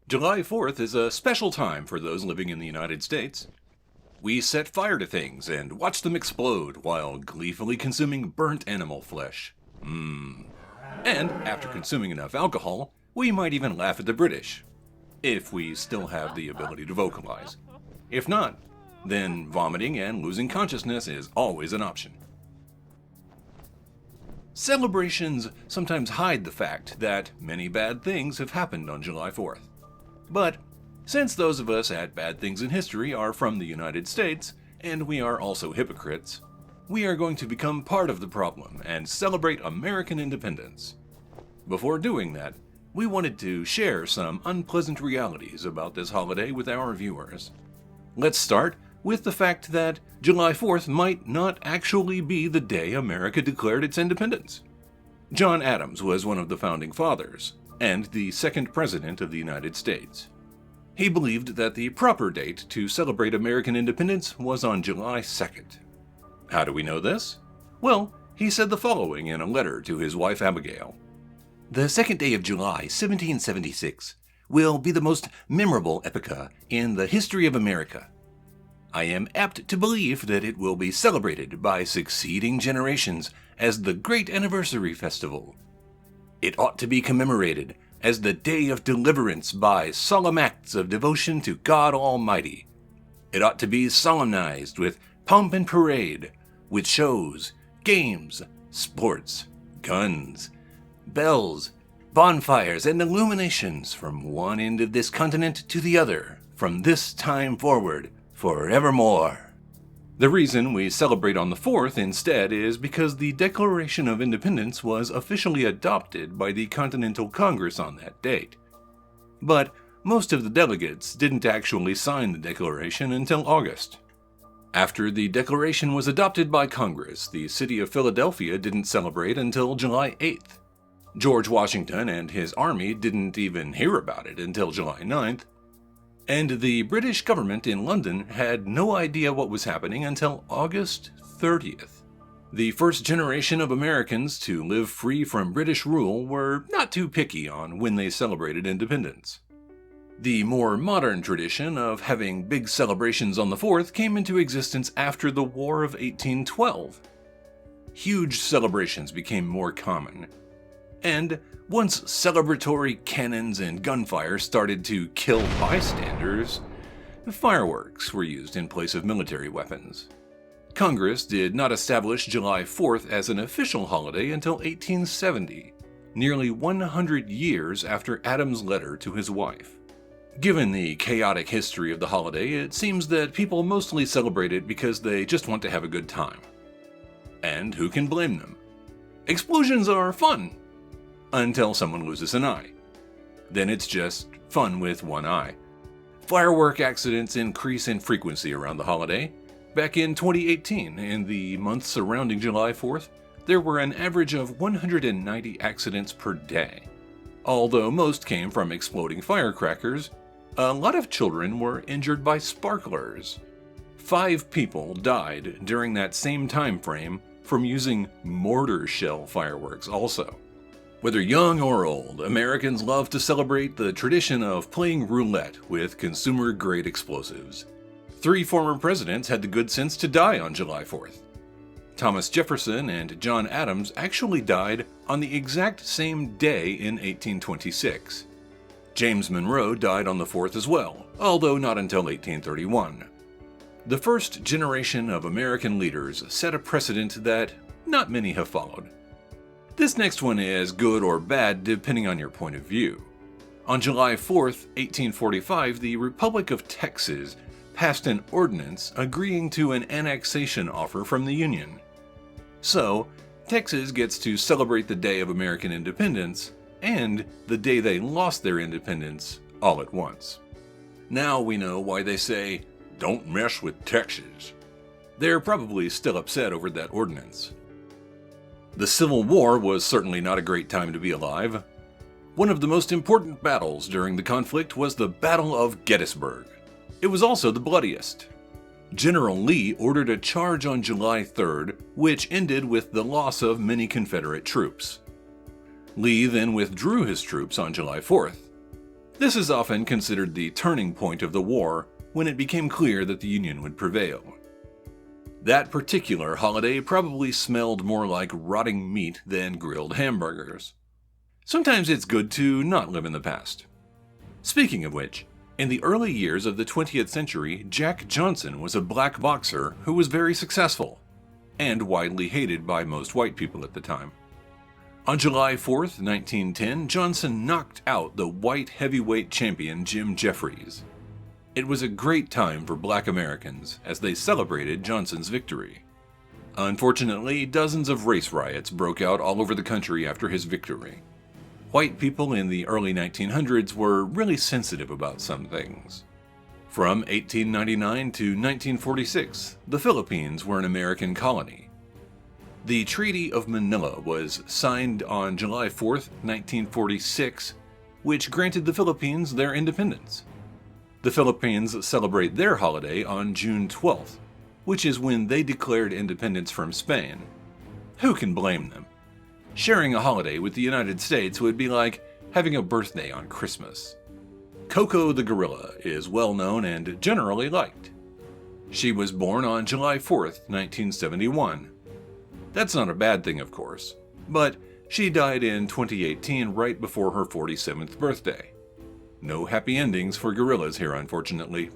July 4th is a special time for those living in the United States. We set fire to things and watch them explode while gleefully consuming burnt animal flesh. And after consuming enough alcohol, we might even laugh at the British. If we still have the ability to vocalize. If not, then vomiting and losing consciousness is always an option. Celebrations sometimes hide the fact that many bad things have happened on July 4th. But since those of us at Bad Things in History are from the United States, and we are also hypocrites, we are going to become part of the problem and celebrate American independence. Before doing that, we wanted to share some unpleasant realities about this holiday with our viewers. Let's start with the fact that July 4th might not actually be the day America declared its independence. John Adams was one of the founding fathers, and the second president of the United States. He believed that the proper date to celebrate American independence was on July 2nd. How do we know this? Well, he said the following in a letter to his wife Abigail. "The second day of July, 1776, will be the most memorable epoch in the history of America. I am apt to believe that it will be celebrated by succeeding generations as the great anniversary festival. It ought to be commemorated as the day of deliverance by solemn acts of devotion to God Almighty. It ought to be solemnized with pomp and parade, with shows, games, sports, guns, bells, bonfires, and illuminations from one end of this continent to the other, from this time forward, forevermore." The reason we celebrate on the 4th instead is because the Declaration of Independence was officially adopted by the Continental Congress on that date. But most of the delegates didn't actually sign the Declaration until August. After the Declaration was adopted by Congress, the city of Philadelphia didn't celebrate until July 8th. George Washington and his army didn't even hear about it until July 9th. And the British government in London had no idea what was happening until August 30th. The first generation of Americans to live free from British rule were not too picky on when they celebrated independence. The more modern tradition of having big celebrations on the 4th came into existence after the War of 1812. Huge celebrations became more common. And once celebratory cannons and gunfire started to kill bystanders, fireworks were used in place of military weapons. Congress did not establish July 4th as an official holiday until 1870, nearly 100 years after Adams' letter to his wife. Given the chaotic history of the holiday, it seems that people mostly celebrate it because they just want to have a good time. And who can blame them? Explosions are fun! Until someone loses an eye. Then it's just fun with one eye. Firework accidents increase in frequency around the holiday. Back in 2018, in the months surrounding July 4th, there were an average of 190 accidents per day. Although most came from exploding firecrackers, a lot of children were injured by sparklers. 5 people died during that same time frame from using mortar shell fireworks also. Whether young or old, Americans love to celebrate the tradition of playing roulette with consumer-grade explosives. 3 former presidents had the good sense to die on July 4th. Thomas Jefferson and John Adams actually died on the exact same day in 1826. James Monroe died on the 4th as well, although not until 1831. The first generation of American leaders set a precedent that not many have followed. This next one is good or bad depending on your point of view. On July 4th, 1845, the Republic of Texas passed an ordinance agreeing to an annexation offer from the Union. So, Texas gets to celebrate the day of American independence and the day they lost their independence all at once. Now we know why they say, "Don't mess with Texas." They're probably still upset over that ordinance. The Civil War was certainly not a great time to be alive. One of the most important battles during the conflict was the Battle of Gettysburg. It was also the bloodiest. General Lee ordered a charge on July 3rd, which ended with the loss of many Confederate troops. Lee then withdrew his troops on July 4th. This is often considered the turning point of the war, when it became clear that the Union would prevail. That particular holiday probably smelled more like rotting meat than grilled hamburgers. Sometimes it's good to not live in the past. Speaking of which, in the early years of the 20th century, Jack Johnson was a black boxer who was very successful, and widely hated by most white people at the time. On July 4th, 1910, Johnson knocked out the white heavyweight champion Jim Jeffries. It was a great time for black Americans as they celebrated Johnson's victory. Unfortunately, dozens of race riots broke out all over the country after his victory. White people in the early 1900s were really sensitive about some things. From 1899 to 1946, the Philippines were an American colony. The Treaty of Manila was signed on July 4, 1946, which granted the Philippines their independence. The Philippines celebrate their holiday on June 12th, which is when they declared independence from Spain. Who can blame them? Sharing a holiday with the United States would be like having a birthday on Christmas. Coco the gorilla is well known and generally liked. She was born on July 4th, 1971. That's not a bad thing, of course, but she died in 2018 right before her 47th birthday. No happy endings for gorillas here, unfortunately.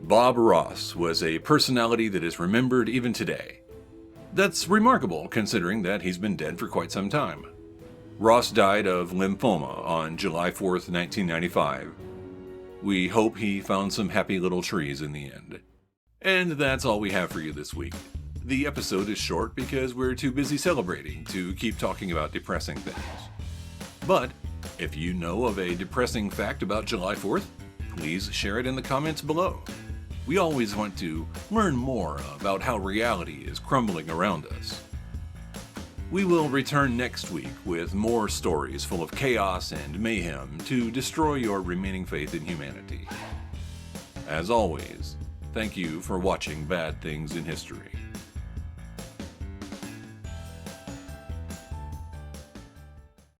Bob Ross was a personality that is remembered even today. That's remarkable considering that he's been dead for quite some time. Ross died of lymphoma on July 4th, 1995. We hope he found some happy little trees in the end. And that's all we have for you this week. The episode is short because we're too busy celebrating to keep talking about depressing things. But if you know of a depressing fact about July 4th, please share it in the comments below. We always want to learn more about how reality is crumbling around us. We will return next week with more stories full of chaos and mayhem to destroy your remaining faith in humanity. As always, thank you for watching Bad Things in History.